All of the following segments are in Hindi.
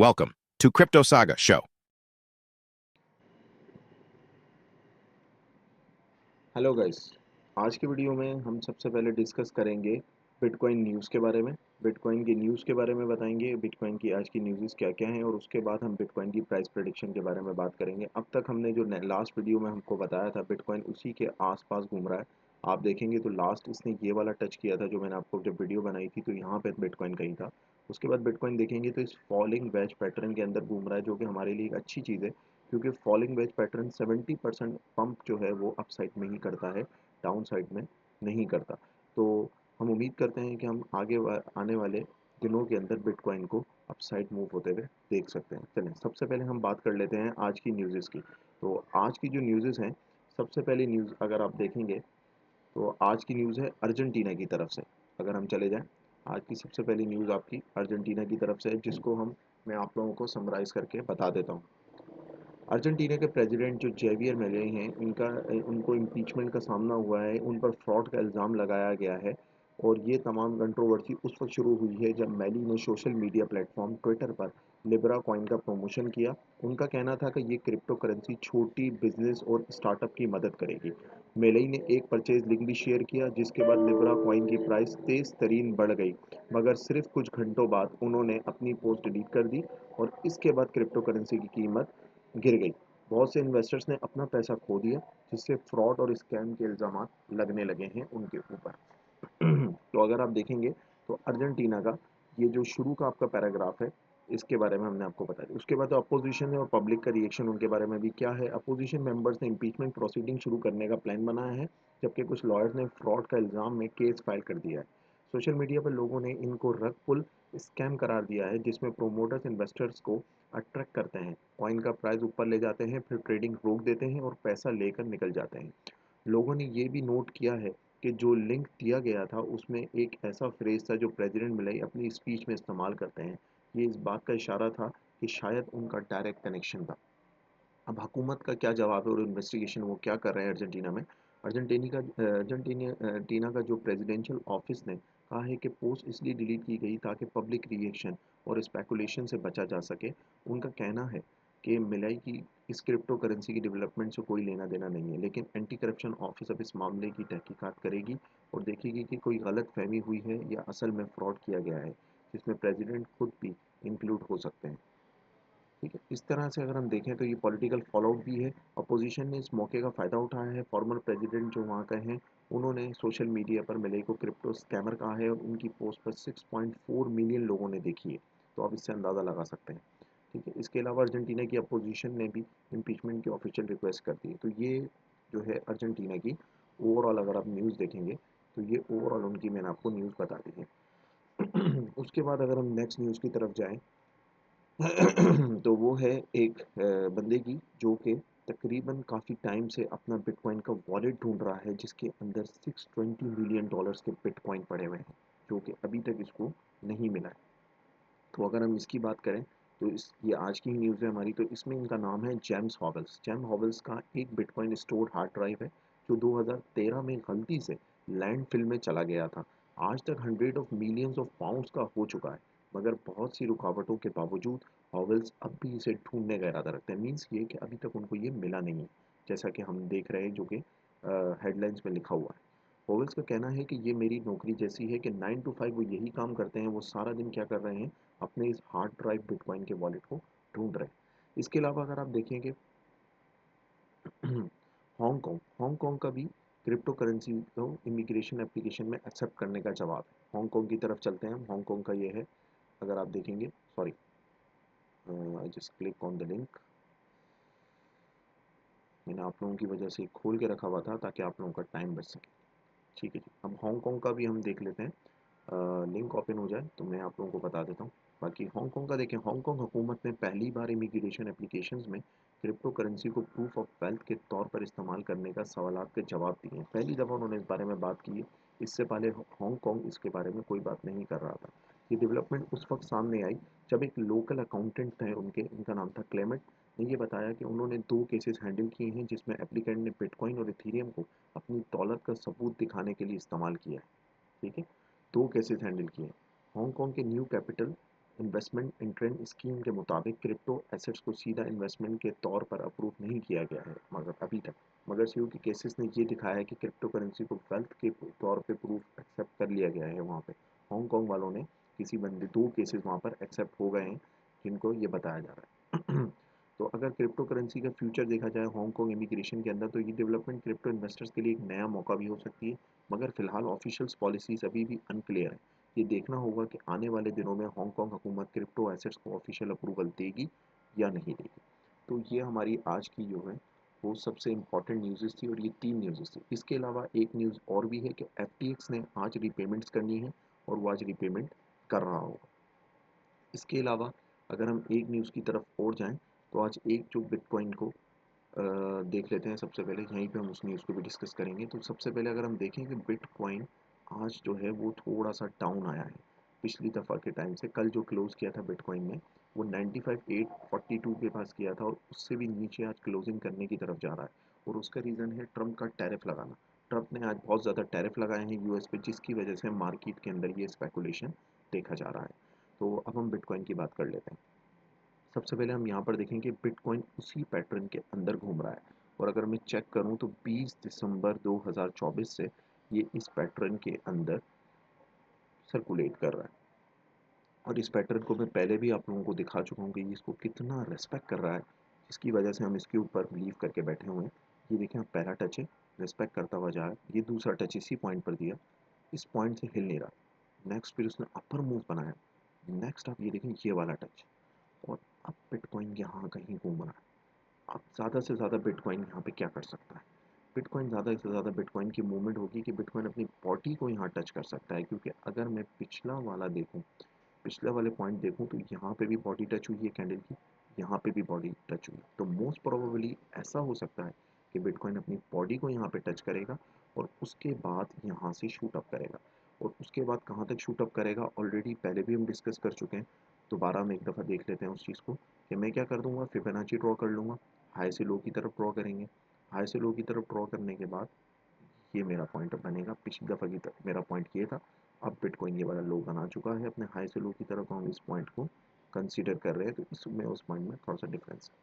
Welcome to Crypto Saga Show. Hello guys. आज की वीडियो में हम सबसे पहले डिस्कस करेंगे बिटकॉइन न्यूज़ के बारे में। बिटकॉइन की न्यूज़ के बारे में बताएंगे, बिटकॉइन की आज की न्यूज़ क्या क्या हैं, और उसके बाद हम बिटकॉइन की प्राइस प्रेडिक्शन के बारे में बात करेंगे। अब तक हमने जो लास्ट वीडियो में हमको बताया था, बिटकॉइन उसी के आसपास घूम रहा है। आप देखेंगे तो लास्ट इसने ये वाला टच किया था, जो मैंने आपको जब वीडियो बनाई थी तो यहाँ पे बिटकॉइन कहीं था। उसके बाद बिटकॉइन देखेंगे तो इस फॉलिंग वेज पैटर्न के अंदर घूम रहा है, जो कि हमारे लिए एक अच्छी चीज़ है, क्योंकि फॉलिंग वेज पैटर्न 70% पंप जो है वो अप साइड में ही करता है, डाउन साइड में नहीं करता। तो हम उम्मीद करते हैं कि हम आने वाले दिनों के अंदर बिटकॉइन को अप साइड मूव होते हुए देख सकते हैं। चलें, सबसे पहले हम बात कर लेते हैं आज की न्यूज़ की। तो आज की जो न्यूज़ हैं, सबसे पहली न्यूज़ अगर आप देखेंगे तो आज की न्यूज़ है अर्जेंटीना की तरफ से। अगर हम चले जाएं, आज की सबसे पहली न्यूज़ आपकी अर्जेंटीना की तरफ से है, जिसको मैं आप लोगों को समराइज़ करके बता देता हूँ। अर्जेंटीना के प्रेसिडेंट जो जेवियर मिले हैं, उनको इम्पीचमेंट का सामना हुआ है, उन पर फ्रॉड का इल्ज़ाम लगाया गया है। और ये तमाम कंट्रोवर्सी उस वक्त शुरू हुई है जब मैली ने सोशल मीडिया प्लेटफॉर्म ट्विटर पर लिब्रा कॉइन का प्रमोशन किया। उनका कहना था कि ये क्रिप्टो करेंसी छोटी बिजनेस और स्टार्टअप की मदद करेगी। मेलई ने एक परचेज लिंक भी शेयर किया, जिसके बाद लिब्रा कॉइन की प्राइस तेज़ तरीन बढ़ गई, मगर सिर्फ कुछ घंटों बाद उन्होंने अपनी पोस्ट डिलीट कर दी और इसके बाद क्रिप्टो करेंसी की कीमत गिर गई। बहुत से इन्वेस्टर्स ने अपना पैसा खो दिया, जिससे फ्रॉड और स्कैम के इल्ज़ाम लगने लगे हैं उनके ऊपर। तो अगर आप देखेंगे तो अर्जेंटीना का ये जो शुरू का आपका पैराग्राफ है, इसके बारे में हमने आपको बताया। उसके बाद अपोजिशन है और पब्लिक का रिएक्शन उनके बारे में भी क्या है। अपोजिशन मेंबर्स ने इम्पीचमेंट प्रोसीडिंग शुरू करने का प्लान बनाया है, जबकि कुछ लॉयर्स ने फ्रॉड का इल्ज़ाम में केस फाइल कर दिया है। सोशल मीडिया पर लोगों ने इनको रग पुल स्कैम करार दिया है, जिसमें प्रोमोटर्स इन्वेस्टर्स को अट्रैक्ट करते हैं, कॉइन का प्राइस ऊपर ले जाते हैं, फिर ट्रेडिंग रोक देते हैं और पैसा लेकर निकल जाते हैं। लोगों ने ये भी नोट किया है कि जो लिंक दिया गया था उसमें एक ऐसा फ्रेज था जो प्रेसिडेंट मिलाई अपनी स्पीच में इस्तेमाल करते हैं। ये इस बात का इशारा था कि शायद उनका डायरेक्ट कनेक्शन था। अब हुकूमत का क्या जवाब है और इन्वेस्टिगेशन वो क्या कर रहे हैं अर्जेंटीना में। अर्जेंटीना का जो प्रेसिडेंशियल ऑफिस ने कहा है कि पोस्ट इसलिए डिलीट की गई ताकि पब्लिक रिएक्शन और स्पेकुलेशन से बचा जा सके। उनका कहना है कि मिलाई की इस क्रिप्टो करेंसी की डेवलपमेंट से कोई लेना देना नहीं है, लेकिन एंटी करप्शन ऑफिस अब इस मामले की तहकीकात करेगी और देखेगी कि कोई गलत फहमी हुई है या असल में फ्रॉड किया गया है, जिसमें प्रेसिडेंट खुद भी इंक्लूड हो सकते हैं। ठीक है, इस तरह से अगर हम देखें तो ये पॉलिटिकल फॉलोआउट भी है। अपोजिशन ने इस मौके का फ़ायदा उठाया है। फॉर्मर प्रेसिडेंट जो वहाँ के हैं, उन्होंने सोशल मीडिया पर मिले को क्रिप्टो स्कैमर कहा है और उनकी पोस्ट पर 6.4 मिलियन लोगों ने देखी है। तो आप इससे अंदाज़ा लगा सकते हैं। ठीक है, इसके अलावा अर्जेंटीना की अपोजिशन ने भी इम्पीचमेंट की ऑफिशियल रिक्वेस्ट कर दी है। तो ये जो है अर्जेंटीना की ओवरऑल अगर आप न्यूज़ देखेंगे तो ये ओवरऑल उनकी मैंने आपको न्यूज़ बता दी है। उसके बाद अगर हम नेक्स्ट न्यूज़ की तरफ जाएँ तो वो है एक बंदे की, जो कि तकरीबन काफ़ी टाइम से अपना बिटकॉइन का वॉलेट ढूंढ रहा है, जिसके अंदर 620 मिलियन डॉलर्स के बिटकॉइन पड़े हुए हैं, जो कि अभी तक इसको नहीं मिला है। तो अगर हम इसकी बात करें तो ये आज की ही न्यूज़ है हमारी। तो इसमें इनका नाम है जेम्स हॉवेल्स। जेम्स हॉवेल्स का एक बिटकॉइन स्टोर हार्ड ड्राइव है, जो 2013 में गलती से लैंडफिल में चला गया था। आज तक hundred of millions of pounds का हो चुका है, मगर बहुत सी रुकावटों के बावजूद हॉवेल्स अब भी इसे ढूंढने का इरादा रखते हैं। मीन्स ये कि अभी तक उनको ये मिला नहीं है, जैसा कि हम देख रहे हैं, जो कि हेडलाइंस में लिखा हुआ है। होवेल्स का कहना है कि ये मेरी नौकरी जैसी है, कि 9 to 5 वो यही काम करते हैं। वो सारा दिन क्या कर रहे हैं, अपने इस हार्ड ड्राइव बिटकॉइन के वॉलेट को ढूंढ रहे हैं। इसके अलावा अगर आप देखेंगे हांगकांग हांगकांग का भी क्रिप्टो करेंसी को इमिग्रेशन एप्लीकेशन में एक्सेप्ट करने का जवाब है। हांगकांग की तरफ चलते हैं हम। हांगकांग का ये है, अगर आप देखेंगे, sorry, I just click on the link. मैंने आप लोगों की वजह से खोल के रखा हुआ था ताकि आप लोगों का टाइम बच सके। ठीक है जी, अब हांगकांग का भी हम देख लेते हैं। लिंक ओपन हो जाए तो मैं आप लोगों को बता देता हूँ। बाकी हांगकांग का देखें, हांगकांग हुकूमत ने पहली बार इमिग्रेशन एप्लीकेशंस में क्रिप्टो करेंसी को प्रूफ ऑफ वेल्थ के तौर पर इस्तेमाल करने का सवालात के जवाब दिए हैं। पहली दफ़ा उन्होंने इस बारे में बात की है। इससे पहले हांगकांग इसके बारे में कोई बात नहीं कर रहा था। ये डेवलपमेंट उस वक्त सामने आई जब एक लोकल अकाउंटेंट थे उनके, उनका नाम था क्लेमेंट, ने ये बताया कि उन्होंने 2 केसेस हैंडल किए हैं, जिसमें एप्लीकेंट ने बिटकॉइन और इथेरियम को अपनी दौलत का सबूत दिखाने के लिए इस्तेमाल किया है। ठीक है, 2 केसेस हैंडल किए। हांगकांग के new capital investment in trend scheme के मुताबिक क्रिप्टो एसेट्स को सीधा इन्वेस्टमेंट के तौर पर अप्रूव नहीं किया गया है मगर अभी तक। मगर सीयू के केसेस ने ये दिखाया है कि क्रिप्टो करेंसी को वेल्थ के तौर पे प्रूफ एक्सेप्ट कर लिया गया है वहाँ पे। हांगकांग वालों ने किसी बंदे 2 केसेस वहाँ पर एक्सेप्ट हो गए हैं जिनको ये बताया जा रहा है। तो अगर क्रिप्टो करेंसी का फ्यूचर देखा जाए हांगकांग इमिग्रेशन के अंदर, तो ये डेवलपमेंट क्रिप्टो इन्वेस्टर्स के लिए एक नया मौका भी हो सकती है। मगर फिलहाल ऑफिशियल पॉलिसीज अभी भी अनक्लियर है। ये देखना होगा कि आने वाले दिनों में हांगकांग हुकूमत क्रिप्टो एसेट्स को ऑफिशियल अप्रूवल देगी या नहीं देगी। तो ये हमारी आज की जो है वो सबसे इम्पॉर्टेंट न्यूज़ थी, और ये 3 न्यूज़ थी। इसके अलावा एक न्यूज़ और भी है कि एफटीएक्स ने आज रीपेमेंट्स करनी है और वो आज रीपेमेंट कर रहा होगा। इसके अलावा अगर हम एक न्यूज़ की तरफ और जाएं, तो आज एक जो बिटकॉइन को देख लेते हैं। सबसे पहले यहीं पे हम उस न्यूज़ को भी डिस्कस करेंगे। तो सबसे पहले अगर हम देखें कि बिटकॉइन आज जो है वो थोड़ा सा डाउन आया है पिछली दफ़ा के टाइम से। कल जो क्लोज़ किया था बिटकॉइन ने वो 95,842 के पास किया था, और उससे भी नीचे आज क्लोजिंग करने की तरफ जा रहा है। और उसका रीज़न है ट्रम्प का टैरिफ लगाना। ट्रम्प ने आज बहुत ज़्यादा टैरिफ लगाए हैं यूएस पे, जिसकी वजह से मार्केट के अंदर ये स्पेकुलेशन देखा जा रहा है। तो अब हम बिटकॉइन की बात कर लेते हैं। सबसे पहले हम यहाँ पर देखेंगे बिटकॉइन उसी पैटर्न के अंदर घूम रहा है। और अगर मैं चेक करूँ तो 20 दिसंबर 2024 से ये इस पैटर्न के अंदर सर्कुलेट कर रहा है। और इस पैटर्न को मैं पहले भी आप लोगों को दिखा चुका हूँ कि ये इसको कितना रेस्पेक्ट कर रहा है, जिसकी वजह से हम इसके ऊपर बिलीव करके बैठे हुए हैं। ये देखें, पहला टच है, रेस्पेक्ट करता हुआ जा रहा है। ये दूसरा टच इसी पॉइंट पर दिया, इस पॉइंट से हिल नहीं रहा। नेक्स्ट फिर उसने अपर मूव बनाया। नेक्स्ट आप ये देखें, ये वाला टच, और अब बिटकॉइन यहाँ कहीं घूम रहा है। अब ज़्यादा से ज़्यादा बिटकॉइन यहाँ पे क्या कर सकता है? बिटकॉइन ज़्यादा से ज़्यादा बिटकॉइन की मूवमेंट होगी कि बिटकॉइन अपनी बॉडी को यहाँ टच कर सकता है। क्योंकि अगर मैं पिछला वाला देखूँ, पिछले वाले पॉइंट देखूँ, तो यहाँ पे भी बॉडी टच हुई है कैंडल की, यहाँ पे भी बॉडी टच हुई। तो मोस्ट प्रोबेबली ऐसा हो सकता है कि बिटकॉइन अपनी बॉडी को यहाँ पे टच करेगा और उसके बाद यहाँ से शूट अप करेगा। और उसके बाद कहाँ तक शूट अप करेगा ऑलरेडी पहले भी हम डिस्कस कर चुके हैं। दोबारा हम एक दफ़ा देख लेते हैं उस चीज़ को कि मैं क्या कर दूंगा, फिबोनाची ड्रॉ कर लूँगा। हाई से लो की तरफ ड्रॉ करेंगे। हाई से लो की तरफ ड्रॉ करने के बाद ये मेरा पॉइंट बनेगा। पिछली दफ़ा की मेरा पॉइंट ये था। अब बिटकॉइन ये वाला लो बना चुका है अपने हाई से लो की तरफ, हम इस पॉइंट को कंसीडर कर रहे हैं। तो इसमें उस पॉइंट में थोड़ा सा डिफरेंस है।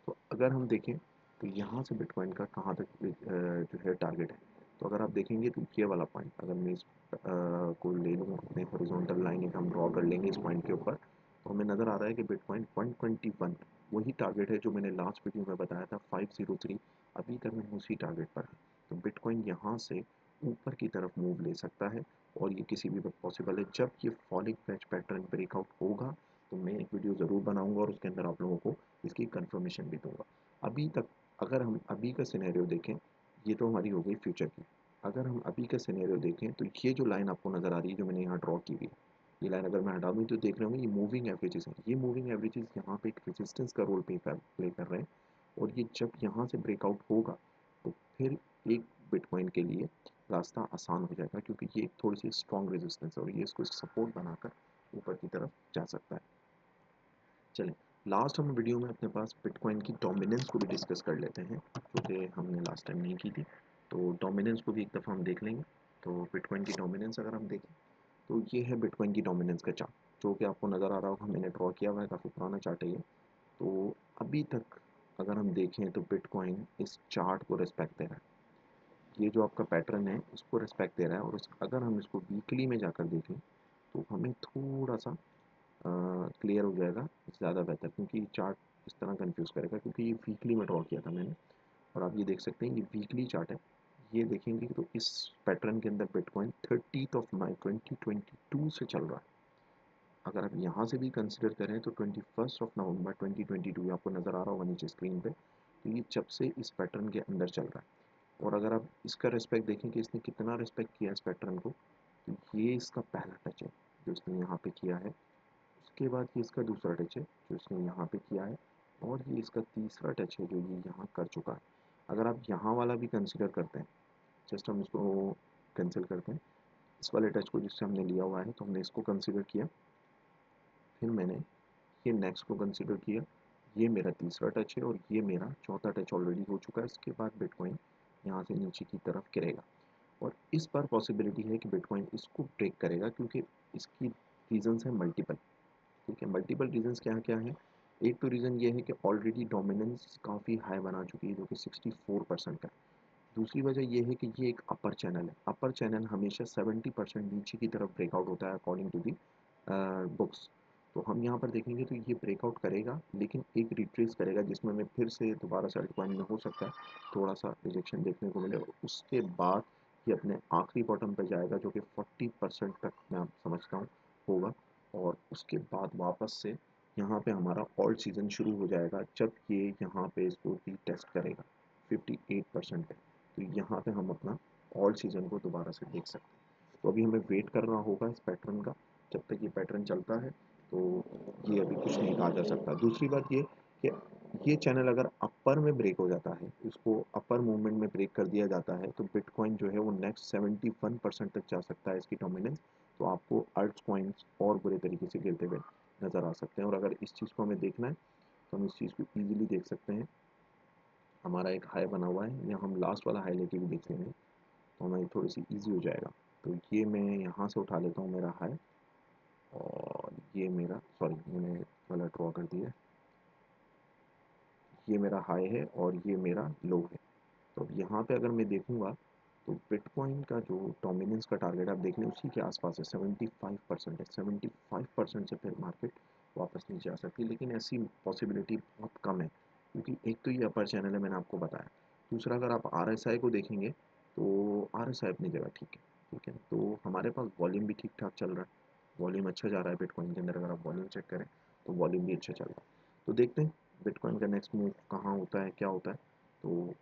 तो अगर हम देखें तो यहाँ से बिटकॉइन का कहाँ तक जो है टारगेट है। तो अगर आप देखेंगे तो ये वाला पॉइंट अगर मैं इस को ले लूँ अपने हॉरिजॉन्टल लाइन एक हम ड्रॉ कर लेंगे इस पॉइंट के ऊपर, तो हमें नज़र आ रहा है कि बिटकॉइन 121 वही टारगेट है जो मैंने लास्ट वीडियो में बताया था 503। अभी तक हम उसी टारगेट पर है। तो बिटकॉइन यहाँ से ऊपर की तरफ मूव ले सकता है, और ये किसी भी वक्त पॉसिबल है। जब ये फॉलिंग वेज पैटर्न ब्रेकआउट होगा तो मैं एक वीडियो ज़रूर बनाऊंगा और उसके अंदर आप लोगों को इसकी कंफर्मेशन भी दूंगा। अभी तक अगर हम अभी का सिनेरियो देखें, ये तो हमारी हो गई फ्यूचर की। अगर हम अभी का सिनेरियो देखें तो ये जो लाइन आपको नज़र आ रही है जो मैंने यहाँ ड्रॉ की हुई है, ये लाइन अगर मैं हटा दूँ तो देख रहे होंगे ये मूविंग एवरेजेस हैं। ये मूविंग एवरेजेस यहाँ पे एक रेजिस्टेंस का रोल प्ले कर रहे हैं। और ये जब यहाँ से ब्रेकआउट होगा तो फिर एक बिटकॉइन के लिए रास्ता आसान हो जाएगा, क्योंकि ये थोड़ी सी स्ट्रॉन्ग रेजिस्टेंस है और ये इसको सपोर्ट बनाकर ऊपर की तरफ जा सकता है। चलें, लास्ट हम वीडियो में अपने पास बिटकॉइन की डोमिनेंस को भी डिस्कस कर लेते हैं, जो कि हमने लास्ट टाइम नहीं की थी। तो डोमिनेंस को भी एक दफ़ा हम देख लेंगे। तो बिटकॉइन की डोमिनेंस अगर हम देखें तो ये है बिटकॉइन की डोमिनेंस का चार्ट, जो कि आपको नज़र आ रहा होगा, मैंने ड्रॉ किया हुआ है, काफ़ी पुराना चार्ट है ये। तो अभी तक अगर हम देखें तो बिटकॉइन इस चार्ट को रिस्पेक्ट दे रहा है। ये जो आपका पैटर्न है उसको रिस्पेक्ट दे रहा है। और अगर हम इसको वीकली में जाकर देखें तो हमें थोड़ा सा क्लियर हो जाएगा, ज़्यादा बेहतर, क्योंकि चार्ट इस तरह कंफ्यूज करेगा, क्योंकि ये वीकली में ड्रॉ किया था मैंने। और आप ये देख सकते हैं ये वीकली चार्ट है। ये देखेंगे तो इस पैटर्न के अंदर बिटकॉइन 30 मई 2022 से चल रहा है। अगर आप यहाँ से भी कंसिडर करें तो 21 नवंबर 2022 आपको नज़र आ रहा होगा नीचे स्क्रीन पे। तो ये जब से इस पैटर्न के अंदर चल रहा है। और अगर आप इसका रिस्पेक्ट देखें कि इसने कितना रिस्पेक्ट किया इस पैटर्न को, तो ये इसका पहला टच है जो इसने यहाँ पे किया है। उसके बाद ये इसका दूसरा टच है जो इसने यहाँ पे किया है। और ये इसका तीसरा टच है जो ये यहाँ कर चुका है। अगर आप यहाँ वाला भी कंसिडर करते हैं, जस्ट हम इसको कैंसिल करते हैं, इस वाले टच को जिससे हमने लिया हुआ है, तो हमने इसको कंसिडर किया, फिर मैंने ये नेक्स्ट को कंसिडर किया, ये मेरा तीसरा टच है और ये मेरा चौथा टच ऑलरेडी हो चुका है। इसके बाद बिटकॉइन यहाँ से नीचे की तरफ गिरेगा। और इस बार पॉसिबिलिटी है कि बिटकॉइन इसको ब्रेक करेगा, क्योंकि इसकी रीजंस है मल्टीपल। ठीक है, मल्टीपल रीजंस क्या क्या है। एक तो रीज़न ये है कि ऑलरेडी डोमिनेंस काफ़ी हाई बना चुकी है जो कि 64% है। दूसरी वजह ये है कि ये एक अपर चैनल है। अपर चैनल हमेशा 70% नीचे की तरफ ब्रेकआउट होता है अकॉर्डिंग टू दी बुक्स। तो हम यहाँ पर देखेंगे तो ये ब्रेकआउट करेगा, लेकिन एक रिट्रेस करेगा जिसमें हमें फिर से दोबारा से अल्टकॉइन में हो सकता है थोड़ा सा रिजेक्शन देखने को मिले, और उसके बाद ये अपने आखिरी बॉटम पर जाएगा जो कि 40% तक मैं आप समझता हूँ होगा। और उसके बाद वापस से यहाँ पे हमारा ऑल्ट सीज़न शुरू हो जाएगा जब ये यहाँ पे इसको टेस्ट करेगा 58% है। तो यहाँ पे हम अपना ऑल्ट सीज़न को दोबारा से देख सकते हैं। तो अभी हमें वेट करना होगा इस पैटर्न का। जब तक ये पैटर्न चलता है तो ये अभी कुछ नहीं कहा जा सकता। दूसरी बात ये कि ये चैनल अगर अपर में ब्रेक हो जाता है, इसको अपर मूवमेंट में ब्रेक कर दिया जाता है, तो बिटकॉइन जो है वो नेक्स्ट 71% तक जा सकता है इसकी डोमिनेंस। तो आपको अल्ट कॉइन्स और बुरे तरीके से गिरते हुए नज़र आ सकते हैं। और अगर इस चीज़ को हमें देखना है तो हम इस चीज़ को ईजिली देख सकते हैं। हमारा एक हाई बना हुआ है, या हम लास्ट वाला हाई लेके भी देख लेंगे तो हमें थोड़ी सी ईजी हो जाएगा। तो ये मैं यहाँ से उठा लेता हूँ मेरा हाई, और ये मेरा, सॉरी मैंने गलत ड्रॉ कर दिया, ये मेरा हाई है और ये मेरा लो है। तो अब यहाँ पे अगर मैं देखूँगा तो बिटकॉइन का जो डोमिनेंस का टारगेट आप देख लें उसी के आसपास है, 75% है। 75% से फिर मार्केट वापस नीचे आ सकती है, लेकिन ऐसी पॉसिबिलिटी बहुत कम है, क्योंकि एक तो ये अपर चैनल है मैंने आपको बताया। दूसरा अगर आप RSI को देखेंगे तो RSI अपनी जगह ठीक है। ठीक है, तो हमारे पास वॉल्यूम भी ठीक ठाक चल रहा है, वॉल्यूम अच्छा जा रहा है बिटकॉइन के अंदर। अगर आप वॉल्यूम चेक करें तो वॉल्यूम भी अच्छा चल रहा है। तो देखते हैं बिटकॉइन का नेक्स्ट मूव कहाँ होता है, क्या होता है। तो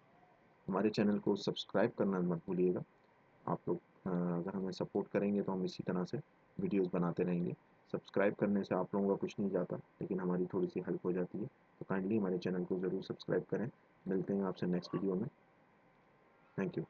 हमारे चैनल को सब्सक्राइब करना मत भूलिएगा। आप लोग अगर हमें सपोर्ट करेंगे तो हम इसी तरह से वीडियोस बनाते रहेंगे। सब्सक्राइब करने से आप लोगों का कुछ नहीं जाता, लेकिन हमारी थोड़ी सी हेल्प हो जाती है। तो काइंडली हमारे चैनल को ज़रूर सब्सक्राइब करें। मिलते हैं आपसे नेक्स्ट वीडियो में। Thank you.